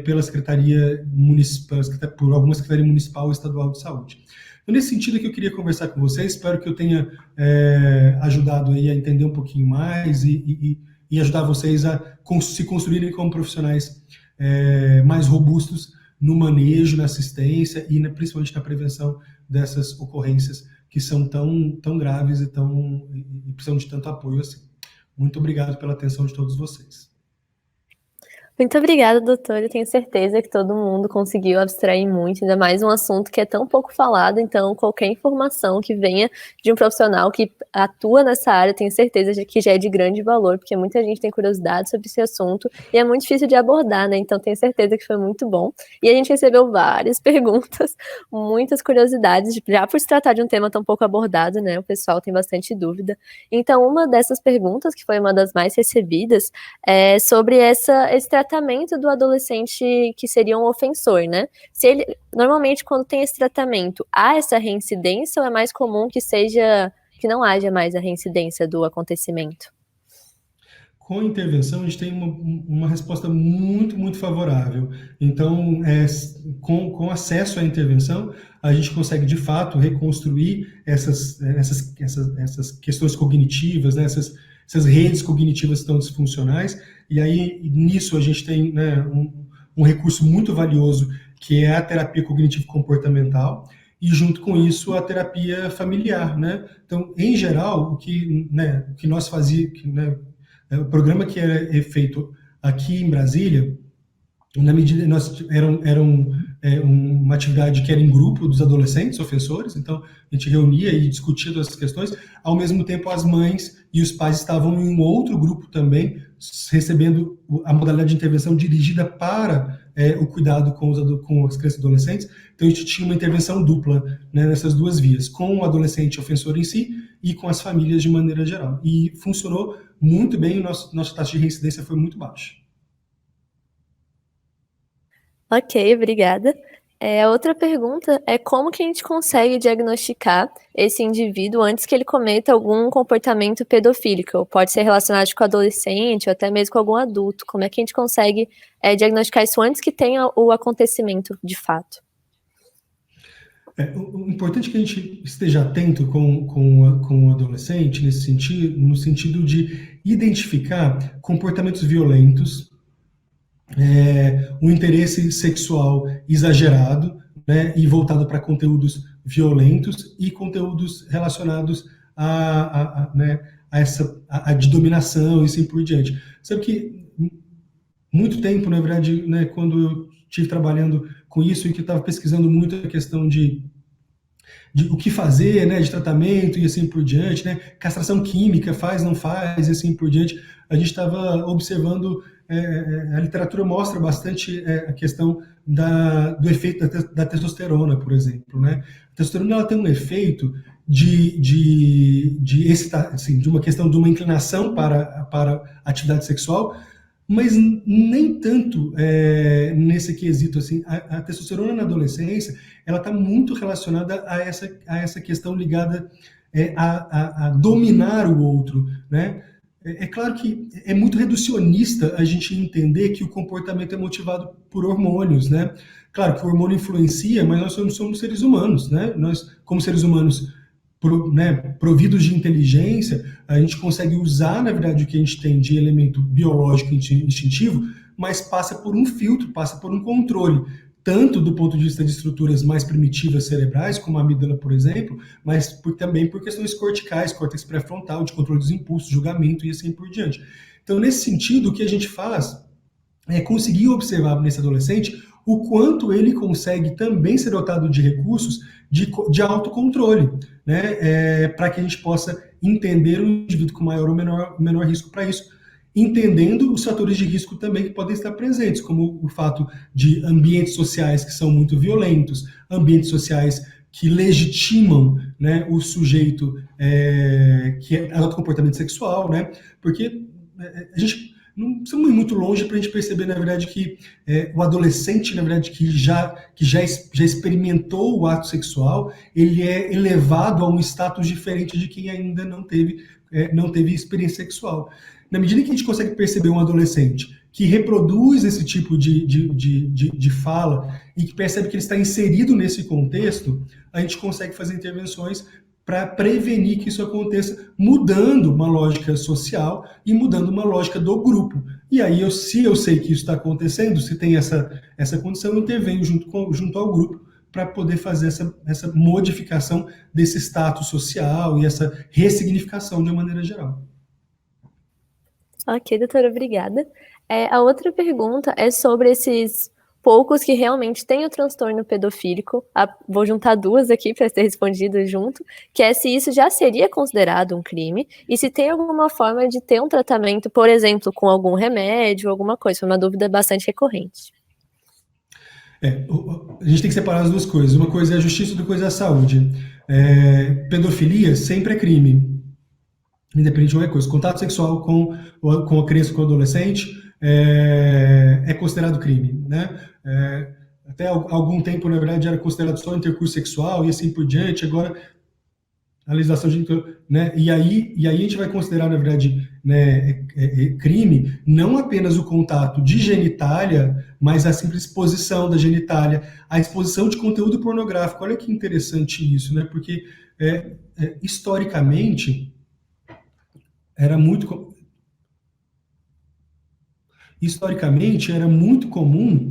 pela Secretaria Municipal, por alguma Secretaria Municipal ou Estadual de Saúde. Então, nesse sentido é que eu queria conversar com vocês, espero que eu tenha ajudado aí a entender um pouquinho mais e ajudar vocês a se construírem como profissionais mais robustos no manejo, na assistência e principalmente na prevenção dessas ocorrências que são tão graves e precisam de tanto apoio assim. Muito obrigado pela atenção de todos vocês. Muito obrigada, doutor. Eu tenho certeza que todo mundo conseguiu abstrair muito, ainda mais um assunto que é tão pouco falado. Então, qualquer informação que venha de um profissional que atua nessa área, tenho certeza de que já é de grande valor, porque muita gente tem curiosidade sobre esse assunto e é muito difícil de abordar, né? Então, tenho certeza que foi muito bom. E a gente recebeu várias perguntas, muitas curiosidades, já por se tratar de um tema tão pouco abordado, né? O pessoal tem bastante dúvida. Então, uma dessas perguntas, que foi uma das mais recebidas, é sobre esse tratamento do adolescente que seria um ofensor, né? Se ele, normalmente, quando tem esse tratamento, há essa reincidência ou é mais comum que não haja mais a reincidência do acontecimento? Com a intervenção, a gente tem uma resposta muito, muito favorável. Então, com acesso à intervenção, a gente consegue, de fato, reconstruir essas questões cognitivas, né, essas redes cognitivas tão disfuncionais, e aí, nisso, a gente tem, né, um recurso muito valioso, que é a terapia cognitivo-comportamental, e junto com isso, a terapia familiar, né? Então, em geral, o que nós fazíamos, o programa que era feito aqui em Brasília, na medida era uma atividade que era em grupo dos adolescentes ofensores, então a gente reunia e discutia todas essas questões. Ao mesmo tempo, as mães e os pais estavam em um outro grupo também, recebendo a modalidade de intervenção dirigida para o cuidado com as crianças e adolescentes. Então a gente tinha uma intervenção dupla, né, nessas duas vias, com o adolescente ofensor em si e com as famílias de maneira geral. E funcionou muito bem, nossa taxa de reincidência foi muito baixa. Ok, obrigada. A outra pergunta é como que a gente consegue diagnosticar esse indivíduo antes que ele cometa algum comportamento pedofílico? Ou pode ser relacionado com adolescente ou até mesmo com algum adulto. Como é que a gente consegue diagnosticar isso antes que tenha o acontecimento de fato? O importante é que a gente esteja atento com o adolescente nesse sentido, no sentido de identificar comportamentos violentos, um interesse sexual exagerado, né, e voltado para conteúdos violentos e conteúdos relacionados a de dominação e assim por diante. Sabe que muito tempo, na verdade, né, quando eu estive trabalhando com isso e que eu estava pesquisando muito a questão de o que fazer, né, de tratamento e assim por diante, né, castração química, faz, não faz, e assim por diante, a gente estava observando, a literatura mostra bastante a questão do efeito da testosterona, por exemplo, né. A testosterona, ela tem um efeito de uma questão de uma inclinação para atividade sexual, mas nem tanto nesse quesito, assim, a testosterona na adolescência, ela está muito relacionada a essa questão ligada a dominar o outro, né? É claro que é muito reducionista a gente entender que o comportamento é motivado por hormônios, né? Claro que o hormônio influencia, mas nós somos seres humanos, né? Nós, como seres humanos providos de inteligência, a gente consegue usar, na verdade, o que a gente tem de elemento biológico instintivo, mas passa por um filtro, passa por um controle, tanto do ponto de vista de estruturas mais primitivas cerebrais, como a amígdala, por exemplo, mas também por questões corticais, córtex pré-frontal, de controle dos impulsos, julgamento e assim por diante. Então, nesse sentido, o que a gente faz é conseguir observar nesse adolescente o quanto ele consegue também ser dotado de recursos de autocontrole, né, para que a gente possa entender o indivíduo com maior ou menor risco para isso, entendendo os fatores de risco também que podem estar presentes, como o fato de ambientes sociais que são muito violentos, ambientes sociais que legitimam, né, o sujeito que adota comportamento sexual, né, porque a gente não precisamos ir muito longe para a gente perceber, na verdade, que o adolescente, na verdade, que já experimentou o ato sexual, ele é elevado a um status diferente de quem ainda não teve experiência sexual. Na medida que a gente consegue perceber um adolescente que reproduz esse tipo de fala e que percebe que ele está inserido nesse contexto, a gente consegue fazer intervenções para prevenir que isso aconteça, mudando uma lógica social e mudando uma lógica do grupo. E aí, se eu sei que isso está acontecendo, se tem essa condição, eu intervenho junto ao grupo para poder fazer essa modificação desse status social e essa ressignificação de uma maneira geral. Ok, doutora, obrigada. A outra pergunta é sobre esses poucos que realmente têm o transtorno pedofílico. Vou juntar duas aqui para ser respondido junto, que é se isso já seria considerado um crime e se tem alguma forma de ter um tratamento, por exemplo, com algum remédio, alguma coisa. Foi uma dúvida bastante recorrente. A gente tem que separar as duas coisas. Uma coisa é a justiça e outra coisa é a saúde. Pedofilia sempre é crime, independente de qualquer coisa. Contato sexual com a criança, com o adolescente, é considerado crime, né? Até algum tempo, na verdade, era considerado só intercurso sexual e assim por diante. Agora, a legislação de, né? E aí a gente vai considerar, na verdade, né, crime não apenas o contato de genitália, mas a simples exposição da genitália, a exposição de conteúdo pornográfico. Olha que interessante isso, né? Porque historicamente era muito comum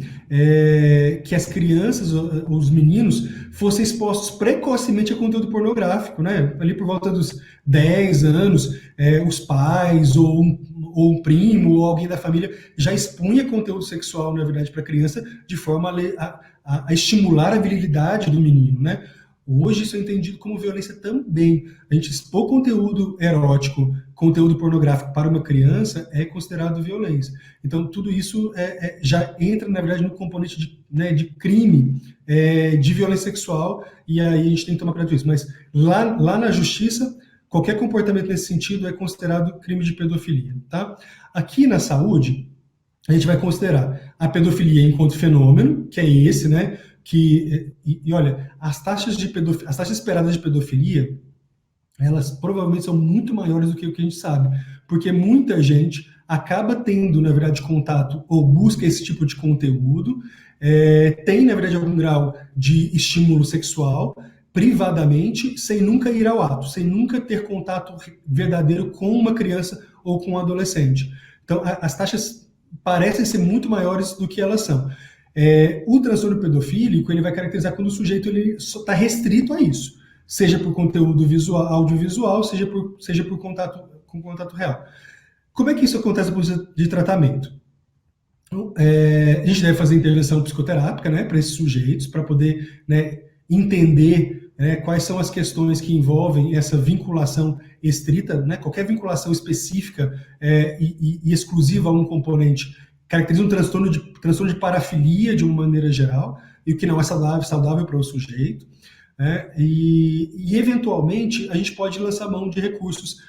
que as crianças, os meninos, fossem expostos precocemente a conteúdo pornográfico, né? Ali por volta dos 10 anos, os pais ou um primo ou alguém da família já expunha conteúdo sexual, na verdade, para a criança, de forma a estimular a virilidade do menino, né? Hoje isso é entendido como violência também. A gente expor conteúdo erótico, conteúdo pornográfico para uma criança é considerado violência. Então, tudo isso já entra, na verdade, no componente de crime, de violência sexual, e aí a gente tem que tomar cuidado com isso. Mas lá na justiça, qualquer comportamento nesse sentido é considerado crime de pedofilia. Tá? Aqui na saúde, a gente vai considerar a pedofilia enquanto fenômeno, que é esse, né? E olha, as taxas esperadas de pedofilia, elas provavelmente são muito maiores do que o que a gente sabe, porque muita gente acaba tendo, na verdade, contato ou busca esse tipo de conteúdo, tem, na verdade, algum grau de estímulo sexual, privadamente, sem nunca ir ao ato, sem nunca ter contato verdadeiro com uma criança ou com um adolescente. Então, as taxas parecem ser muito maiores do que elas são. O transtorno pedofílico, ele vai caracterizar quando o sujeito está restrito a isso, seja por conteúdo audiovisual, seja por contato real. Como é que isso acontece no processo de tratamento? A gente deve fazer intervenção psicoterápica, né, para esses sujeitos, para poder, né, entender quais são as questões que envolvem essa vinculação estrita, né, qualquer vinculação específica e exclusiva a um componente caracteriza um transtorno de parafilia de uma maneira geral, e o que não é saudável para o sujeito, né? E eventualmente a gente pode lançar mão de recursos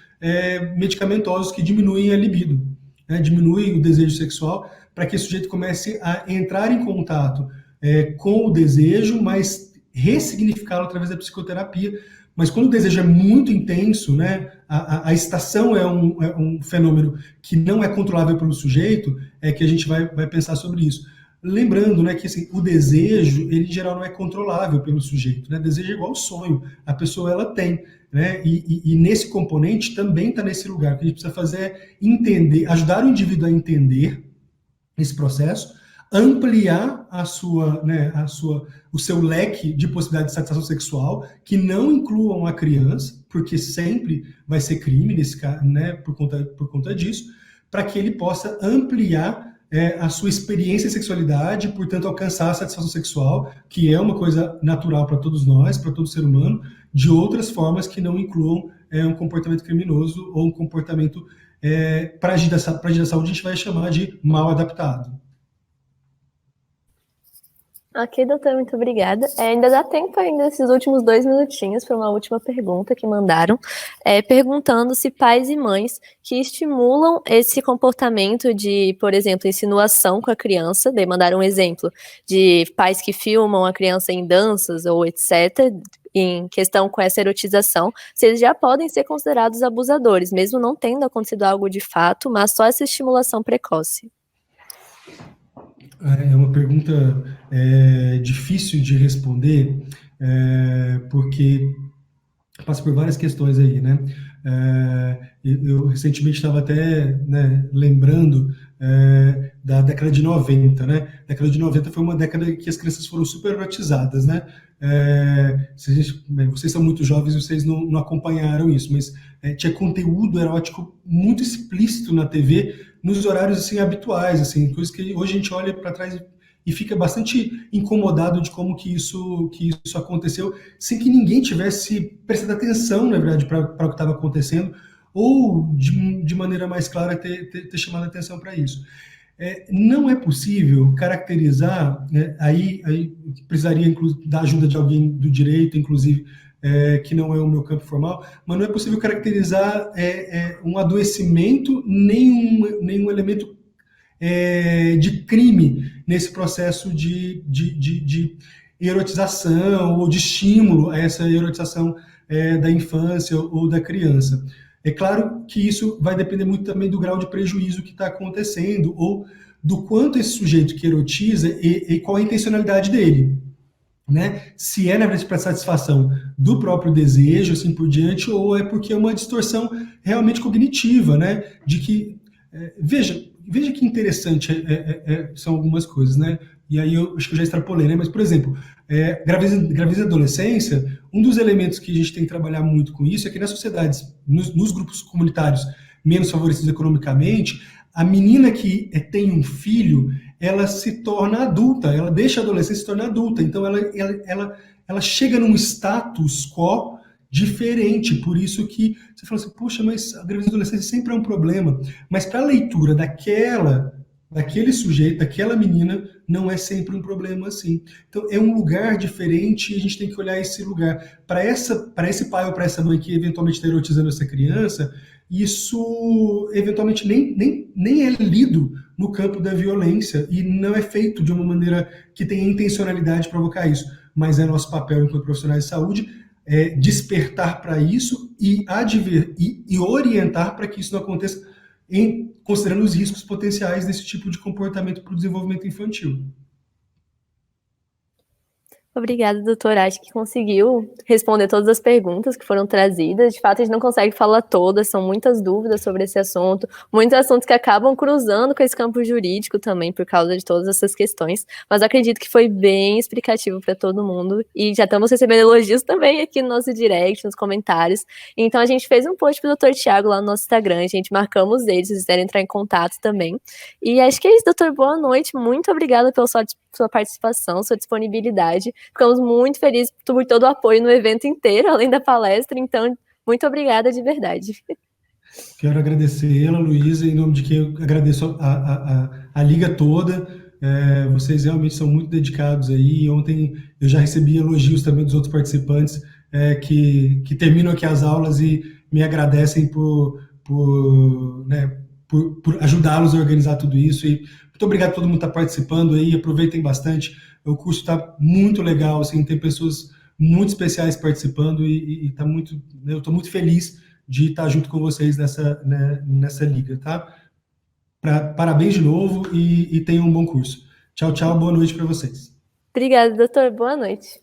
medicamentosos que diminuem a libido, né? Diminuem o desejo sexual, para que o sujeito comece a entrar em contato com o desejo, mas ressignificá-lo através da psicoterapia. Mas quando o desejo é muito intenso, né, a excitação é um fenômeno que não é controlável pelo sujeito, é que a gente vai pensar sobre isso. Lembrando, né, que assim, o desejo, ele em geral não é controlável pelo sujeito, né? Desejo é igual ao sonho, a pessoa ela tem, né? E nesse componente também está nesse lugar. O que a gente precisa fazer é entender, ajudar o indivíduo a entender esse processo, ampliar o seu leque de possibilidades de satisfação sexual, que não incluam a criança, porque sempre vai ser crime nesse caso, né, por conta disso, para que ele possa ampliar a sua experiência em sexualidade, portanto alcançar a satisfação sexual, que é uma coisa natural para todos nós, para todo ser humano, de outras formas que não incluam um comportamento criminoso ou um comportamento para agir da saúde a gente vai chamar de mal adaptado. Ok, doutor, muito obrigada. Ainda dá tempo ainda, esses últimos 2 minutinhos, para uma última pergunta que mandaram, perguntando se pais e mães que estimulam esse comportamento de, por exemplo, insinuação com a criança, daí mandaram um exemplo de pais que filmam a criança em danças ou etc., em questão com essa erotização, se eles já podem ser considerados abusadores, mesmo não tendo acontecido algo de fato, mas só essa estimulação precoce. É uma pergunta difícil de responder, porque passa por várias questões aí, né? Eu recentemente estava até, né, lembrando da década de 90, né? A década de 90 foi uma década que as crianças foram super erotizadas, né? Vocês são muito jovens, vocês não acompanharam isso, mas tinha conteúdo erótico muito explícito na TV nos horários assim habituais, assim, coisas que hoje a gente olha para trás e fica bastante incomodado de como que isso aconteceu, sem que ninguém tivesse prestado atenção, na verdade, para o que estava acontecendo, ou de maneira mais clara ter chamado atenção para isso. Não é possível caracterizar, aí precisaria da ajuda de alguém do direito, inclusive, que não é o meu campo formal, mas não é possível caracterizar um adoecimento, nenhum elemento de crime nesse processo de erotização ou de estímulo a essa erotização da infância ou da criança. É claro que isso vai depender muito também do grau de prejuízo que está acontecendo ou do quanto esse sujeito que erotiza e qual a intencionalidade dele. Né? Se é, na verdade, para satisfação do próprio desejo, assim por diante, ou é porque é uma distorção realmente cognitiva, né? De que, veja que interessante são algumas coisas, né? E aí eu acho que eu já extrapolei, né? Mas, por exemplo, gravidez e adolescência, um dos elementos que a gente tem que trabalhar muito com isso é que nas sociedades, nos grupos comunitários menos favorecidos economicamente, a menina que tem um filho, ela se torna adulta, ela deixa a adolescência e se torna adulta. Então, ela chega num status quo diferente. Por isso que você fala assim, poxa, mas a gravidez e adolescência sempre é um problema. Mas para a leitura daquele sujeito, daquela menina, não é sempre um problema assim. Então, é um lugar diferente e a gente tem que olhar esse lugar. Para esse pai ou para essa mãe que eventualmente está erotizando essa criança, isso eventualmente nem é lido no campo da violência e não é feito de uma maneira que tenha intencionalidade de provocar isso. Mas é nosso papel enquanto profissionais de saúde despertar para isso e orientar para que isso não aconteça considerando os riscos potenciais desse tipo de comportamento para o desenvolvimento infantil. Obrigada, doutora. Acho que conseguiu responder todas as perguntas que foram trazidas. De fato, a gente não consegue falar todas, são muitas dúvidas sobre esse assunto, muitos assuntos que acabam cruzando com esse campo jurídico também, por causa de todas essas questões. Mas acredito que foi bem explicativo para todo mundo. E já estamos recebendo elogios também aqui no nosso direct, nos comentários. Então, a gente fez um post para o doutor Tiago lá no nosso Instagram, a gente marcamos eles, se quiserem entrar em contato também. E acho que é isso, doutor. Boa noite. Muito obrigada pela sua participação, sua disponibilidade. Ficamos muito felizes por todo o apoio no evento inteiro, além da palestra. Então, muito obrigada de verdade. Quero agradecê-la, Luísa, em nome de quem eu agradeço a liga toda. Vocês realmente são muito dedicados aí. Ontem eu já recebi elogios também dos outros participantes que terminam aqui as aulas e me agradecem por ajudá-los a organizar tudo isso. E muito obrigado a todo mundo que está participando aí. Aproveitem bastante. O curso está muito legal, assim, tem pessoas muito especiais participando e tá muito, eu estou muito feliz de estar junto com vocês nessa liga, tá? Parabéns de novo e tenham um bom curso. Tchau, tchau, boa noite para vocês. Obrigada, doutor. Boa noite.